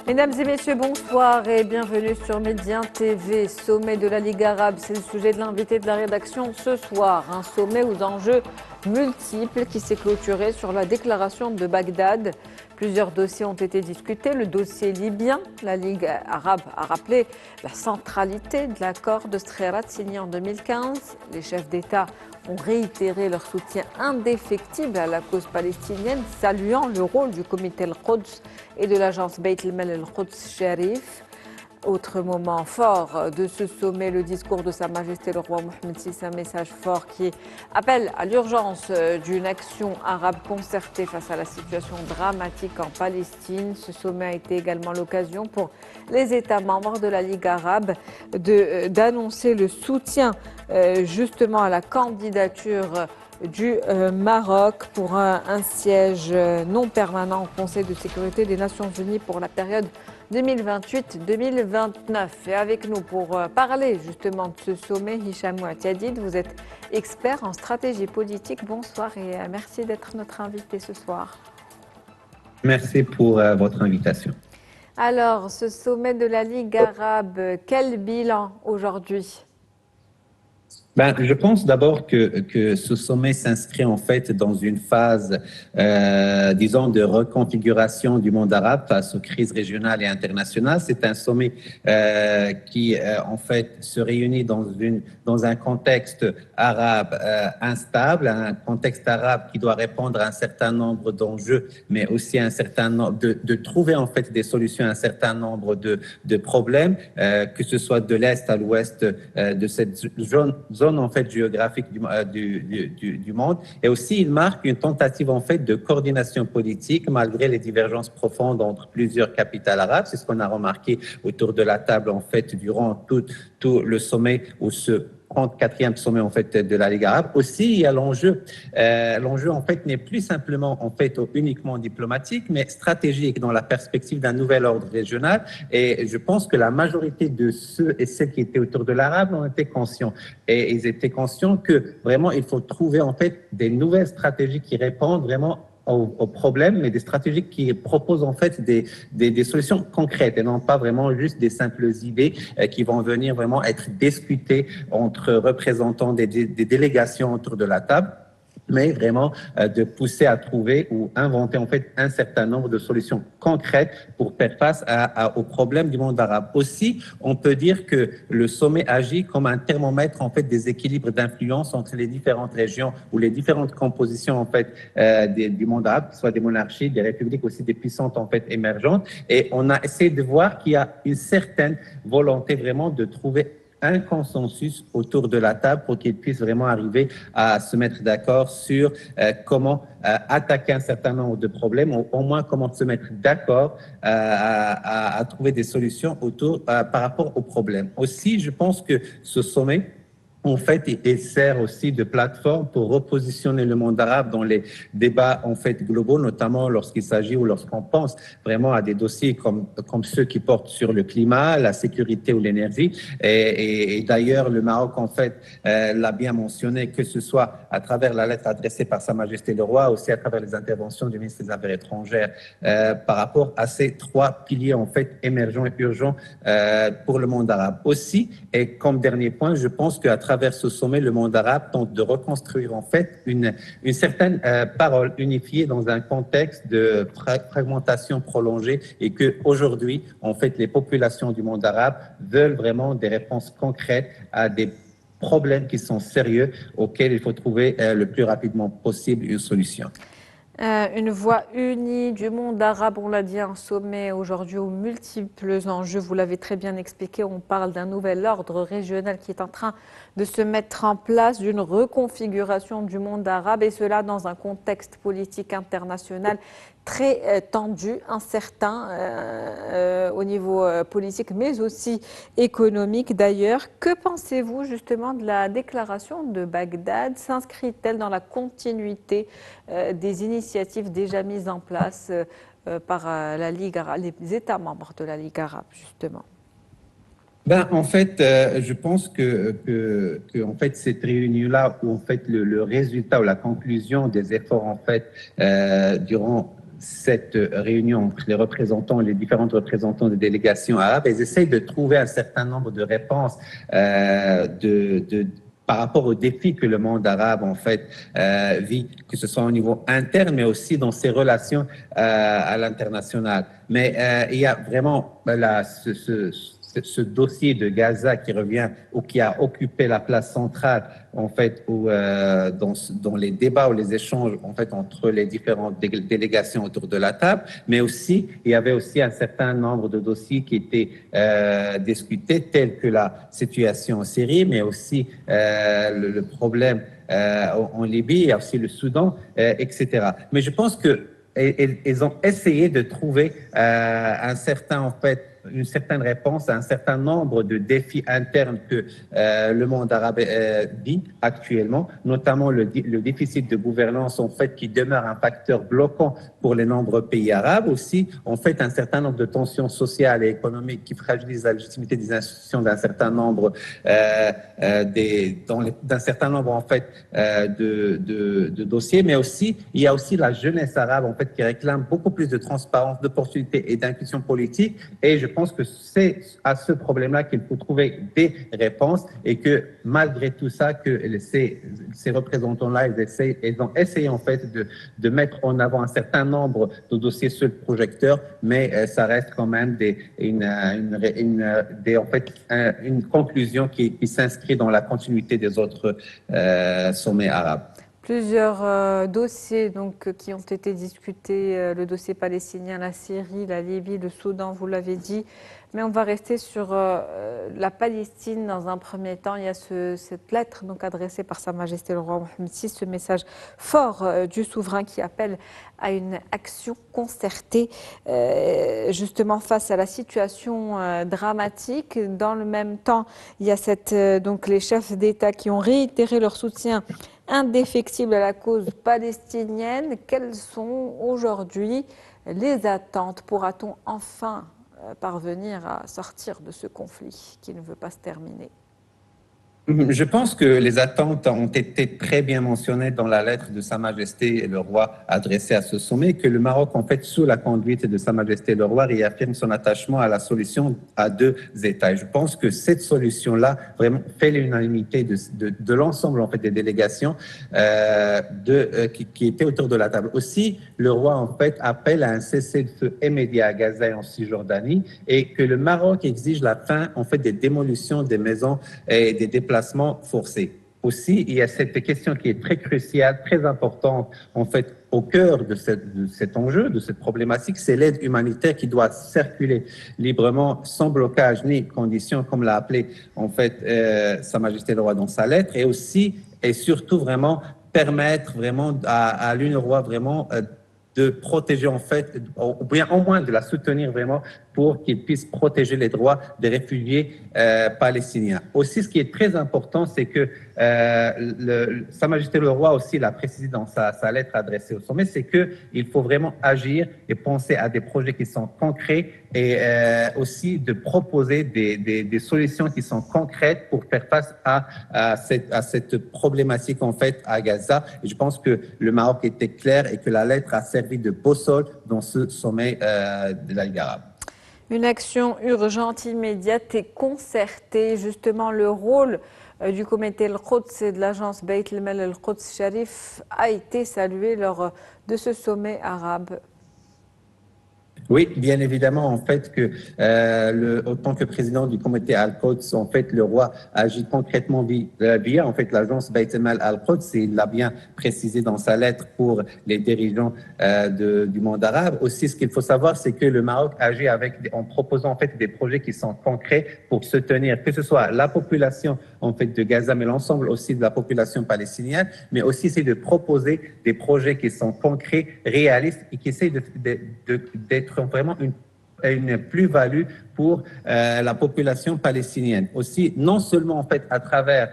Mesdames et messieurs, bonsoir et bienvenue sur Médien TV. Sommet de la Ligue arabe, c'est le sujet de l'invité de la rédaction ce soir. Un sommet aux enjeux multiples qui s'est clôturé sur la déclaration de Bagdad. Plusieurs dossiers ont été discutés. Le dossier libyen, la Ligue arabe a rappelé la centralité de l'accord de Streirat signé en 2015. Les chefs d'État ont réitéré leur soutien indéfectible à la cause palestinienne, saluant le rôle du comité Al-Quds et de l'agence Beit el-Mal Al-Quds Sharif. Autre moment fort de ce sommet, le discours de Sa Majesté le roi Mohammed VI, un message fort qui appelle à l'urgence d'une action arabe concertée face à la situation dramatique en Palestine. Ce sommet a été également l'occasion pour les États membres de la Ligue arabe d'annoncer le soutien justement à la candidature du Maroc pour un siège non permanent au Conseil de sécurité des Nations Unies pour la période 2028-2029. Et avec nous pour parler justement de ce sommet, Hicham Ouatiadid, vous êtes expert en stratégie politique. Bonsoir et merci d'être notre invité ce soir. Merci pour votre invitation. Alors, ce sommet de la Ligue arabe, quel bilan aujourd'hui ? Je pense d'abord que ce sommet s'inscrit en fait dans une phase, disons, de reconfiguration du monde arabe face aux crises régionales et internationales. C'est un sommet qui, en fait, se réunit dans un contexte arabe instable, un contexte arabe qui doit répondre à un certain nombre d'enjeux, mais aussi un certain nombre de trouver en fait des solutions à un certain nombre de problèmes, que ce soit de l'est à l'ouest de cette zone en fait géographique du monde, et aussi il marque une tentative en fait de coordination politique malgré les divergences profondes entre plusieurs capitales arabes. C'est ce qu'on a remarqué autour de la table en fait durant tout le sommet ou ce 34e sommet en fait de la Ligue arabe. Aussi, il y a l'enjeu. L'enjeu en fait n'est plus simplement en fait uniquement diplomatique, mais stratégique dans la perspective d'un nouvel ordre régional. Et je pense que la majorité de ceux et celles qui étaient autour de l'arabe en étaient conscients. Et ils étaient conscients que vraiment il faut trouver en fait des nouvelles stratégies qui répondent vraiment aux problèmes, mais des stratégies qui proposent en fait des solutions concrètes et non pas vraiment juste des simples idées qui vont venir vraiment être discutées entre représentants des délégations autour de la table, mais vraiment de pousser à trouver ou inventer en fait un certain nombre de solutions concrètes pour faire face aux problèmes du monde arabe. Aussi, on peut dire que le sommet agit comme un thermomètre en fait des équilibres d'influence entre les différentes régions ou les différentes compositions en fait du monde arabe, que ce soit des monarchies, des républiques, aussi des puissances en fait émergentes. Et on a essayé de voir qu'il y a une certaine volonté vraiment de trouver un consensus autour de la table pour qu'ils puissent vraiment arriver à se mettre d'accord sur comment attaquer un certain nombre de problèmes, ou au moins comment se mettre d'accord à trouver des solutions autour par rapport aux problèmes. Aussi, je pense que ce sommet en fait, il sert aussi de plateforme pour repositionner le monde arabe dans les débats en fait globaux, notamment lorsqu'il s'agit ou lorsqu'on pense vraiment à des dossiers comme ceux qui portent sur le climat, la sécurité ou l'énergie. Et d'ailleurs, le Maroc en fait l'a bien mentionné, que ce soit à travers la lettre adressée par Sa Majesté le Roi, aussi à travers les interventions du ministre des Affaires étrangères par rapport à ces trois piliers en fait émergents et urgents pour le monde arabe. Aussi, et comme dernier point, je pense qu'à travers ce sommet, le monde arabe tente de reconstruire en fait une certaine parole unifiée dans un contexte de fragmentation prolongée, et que aujourd'hui, en fait, les populations du monde arabe veulent vraiment des réponses concrètes à des problèmes qui sont sérieux, auxquels il faut trouver le plus rapidement possible une solution. Une voix unie du monde arabe, on l'a dit, un sommet aujourd'hui aux multiples enjeux. Vous l'avez très bien expliqué, on parle d'un nouvel ordre régional qui est en train de se mettre en place, d'une reconfiguration du monde arabe, et cela dans un contexte politique international très tendu, incertain au niveau politique, mais aussi économique d'ailleurs. Que pensez-vous justement de la déclaration de Bagdad? S'inscrit-elle dans la continuité des initiatives déjà mises en place par la Ligue arabe, les États membres de la Ligue arabe, justement? En fait, je pense que en fait, cette réunion-là, où en fait le résultat ou la conclusion des efforts en fait durant cette réunion entre les représentants, les différents représentants des délégations arabes, ils essayent de trouver un certain nombre de réponses par rapport aux défis que le monde arabe en fait vit, que ce soit au niveau interne, mais aussi dans ses relations à l'international. Mais il y a vraiment ce dossier de Gaza qui revient ou qui a occupé la place centrale en fait dans les débats ou les échanges en fait entre les différentes délégations autour de la table, mais aussi il y avait aussi un certain nombre de dossiers qui étaient discutés, tels que la situation en Syrie, mais aussi le problème en Libye, il y a aussi le Soudan, etc. Mais je pense que ils ont essayé de trouver une certaine réponse à un certain nombre de défis internes que le monde arabe vit actuellement, notamment le déficit de gouvernance en fait qui demeure un facteur bloquant pour les nombreux pays arabes, aussi en fait un certain nombre de tensions sociales et économiques qui fragilisent la légitimité des institutions d'un certain nombre d'un certain nombre en fait de dossiers, mais aussi il y a aussi la jeunesse arabe en fait qui réclame beaucoup plus de transparence, d'opportunités et d'inclusion politique, et je pense que c'est à ce problème-là qu'il faut trouver des réponses, et que malgré tout ça, que ces représentants-là, ils ont essayé en fait de mettre en avant un certain nombre de dossiers sur le projecteur, mais ça reste quand même une conclusion qui s'inscrit dans la continuité des autres sommets arabes. Plusieurs dossiers donc, qui ont été discutés, le dossier palestinien, la Syrie, la Libye, le Soudan, vous l'avez dit. Mais on va rester sur la Palestine dans un premier temps. Il y a cette lettre donc, adressée par Sa Majesté le roi Mohammed VI, ce message fort du souverain qui appelle à une action concertée justement face à la situation dramatique. Dans le même temps, il y a donc les chefs d'État qui ont réitéré leur soutien indéfectible à la cause palestinienne. Quelles sont aujourd'hui les attentes? Pourra-t-on enfin parvenir à sortir de ce conflit qui ne veut pas se terminer? Je pense que les attentes ont été très bien mentionnées dans la lettre de Sa Majesté le Roi adressée à ce sommet, que le Maroc, en fait, sous la conduite de Sa Majesté le Roi, réaffirme son attachement à la solution à deux États. Et je pense que cette solution-là vraiment fait l'unanimité de l'ensemble en fait des délégations qui étaient autour de la table. Aussi, le Roi en fait appelle à un cessez-le-feu immédiat à Gaza et en Cisjordanie, et que le Maroc exige la fin en fait des démolitions des maisons et des déplacements forcés. Aussi, il y a cette question qui est très cruciale, très importante, en fait, au cœur de cet enjeu, de cette problématique, c'est l'aide humanitaire qui doit circuler librement, sans blocage ni conditions, comme l'a appelé, en fait, Sa Majesté le Roi dans sa lettre, et aussi, et surtout, vraiment, permettre vraiment à l'UNRWA vraiment de protéger, en fait, ou bien au moins de la soutenir vraiment pour qu'ils puissent protéger les droits des réfugiés palestiniens. Aussi, ce qui est très important, c'est que Sa Majesté le Roi aussi l'a précisé dans sa lettre adressée au sommet, c'est qu'il faut vraiment agir et penser à des projets qui sont concrets, et aussi de proposer des solutions qui sont concrètes pour faire face à cette problématique en fait à Gaza. Et je pense que le Maroc était clair et que la lettre a servi de boussole dans ce sommet de la Ligue arabe. Une action urgente, immédiate et concertée. Justement, le rôle du comité Al-Quds et de l'agence Beit el-Mal Al-Quds Sharif a été salué lors de ce sommet arabe. Oui, bien évidemment, en fait, que en tant que président du comité Al-Quds, en fait, le roi agit concrètement via en fait, l'agence Beit el-Mal Al-Quds, et il l'a bien précisé dans sa lettre pour les dirigeants du monde arabe. Aussi, ce qu'il faut savoir, c'est que le Maroc agit en proposant en fait des projets qui sont concrets pour soutenir, que ce soit la population en fait de Gaza, mais l'ensemble aussi de la population palestinienne, mais aussi c'est de proposer des projets qui sont concrets, réalistes, et qui essaient d'être vraiment une plus-value pour la population palestinienne. Aussi, non seulement en fait à travers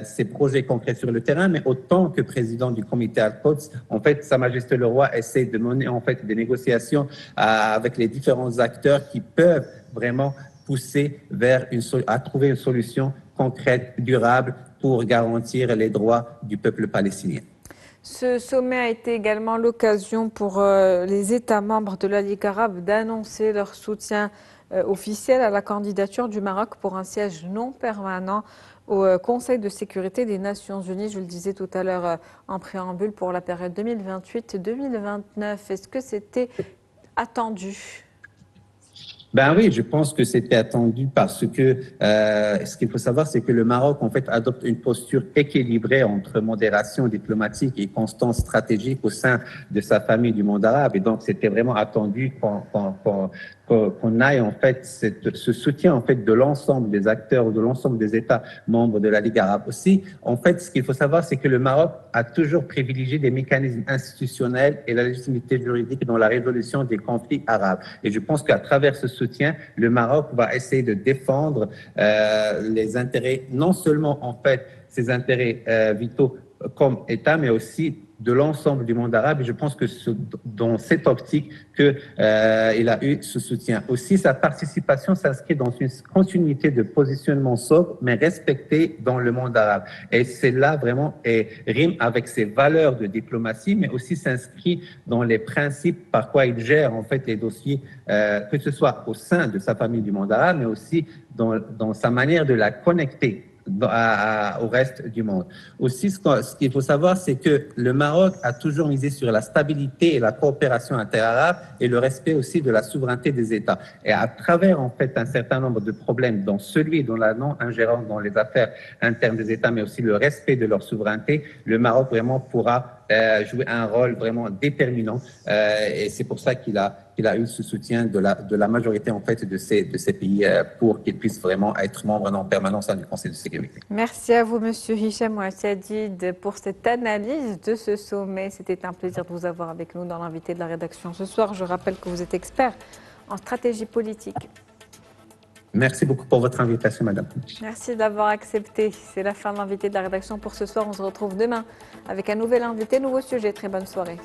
ces projets concrets sur le terrain, mais autant que président du comité Al-Quds, en fait, Sa Majesté le Roi essaie de mener en fait des négociations avec les différents acteurs qui peuvent vraiment pousser à trouver une solution concrète, durable, pour garantir les droits du peuple palestinien. Ce sommet a été également l'occasion pour les États membres de la Ligue arabe d'annoncer leur soutien officiel à la candidature du Maroc pour un siège non permanent au Conseil de sécurité des Nations Unies. Je le disais tout à l'heure en préambule pour la période 2028-2029. Est-ce que c'était attendu? Ben oui, je pense que c'était attendu parce que ce qu'il faut savoir, c'est que le Maroc, en fait, adopte une posture équilibrée entre modération diplomatique et constance stratégique au sein de sa famille du monde arabe. Et donc, c'était vraiment attendu qu'on aille, en fait, ce soutien, en fait, de l'ensemble des acteurs ou de l'ensemble des États membres de la Ligue arabe. Aussi, en fait, ce qu'il faut savoir, c'est que le Maroc a toujours privilégié des mécanismes institutionnels et la légitimité juridique dans la résolution des conflits arabes. Et je pense qu'à travers ce soutien, le Maroc va essayer de défendre les intérêts, non seulement en fait ses intérêts vitaux comme État, mais aussi de l'ensemble du monde arabe. Et je pense que dans cette optique qu'il a eu ce soutien. Aussi, sa participation s'inscrit dans une continuité de positionnement sobre, mais respecté dans le monde arabe. Et c'est là vraiment, et rime avec ses valeurs de diplomatie, mais aussi s'inscrit dans les principes par quoi il gère en fait les dossiers, que ce soit au sein de sa famille du monde arabe, mais aussi dans sa manière de la connecter au reste du monde. Aussi, ce qu'il faut savoir, c'est que le Maroc a toujours misé sur la stabilité et la coopération interarabe et le respect aussi de la souveraineté des États. Et à travers, en fait, un certain nombre de problèmes, dont celui de la non-ingérence dans les affaires internes des États, mais aussi le respect de leur souveraineté, le Maroc vraiment pourra jouer un rôle vraiment déterminant. Et c'est pour ça qu'il a eu ce soutien de la majorité en fait de ces pays pour qu'ils puissent vraiment être membres en permanence du Conseil de sécurité. Merci à vous, Monsieur Hicham Ouassiadid, pour cette analyse de ce sommet. C'était un plaisir de vous avoir avec nous dans l'invité de la rédaction ce soir. Je rappelle que vous êtes expert en stratégie politique. Merci beaucoup pour votre invitation, madame. Merci d'avoir accepté. C'est la fin de l'invité de la rédaction pour ce soir. On se retrouve demain avec un nouvel invité, nouveau sujet. Très bonne soirée.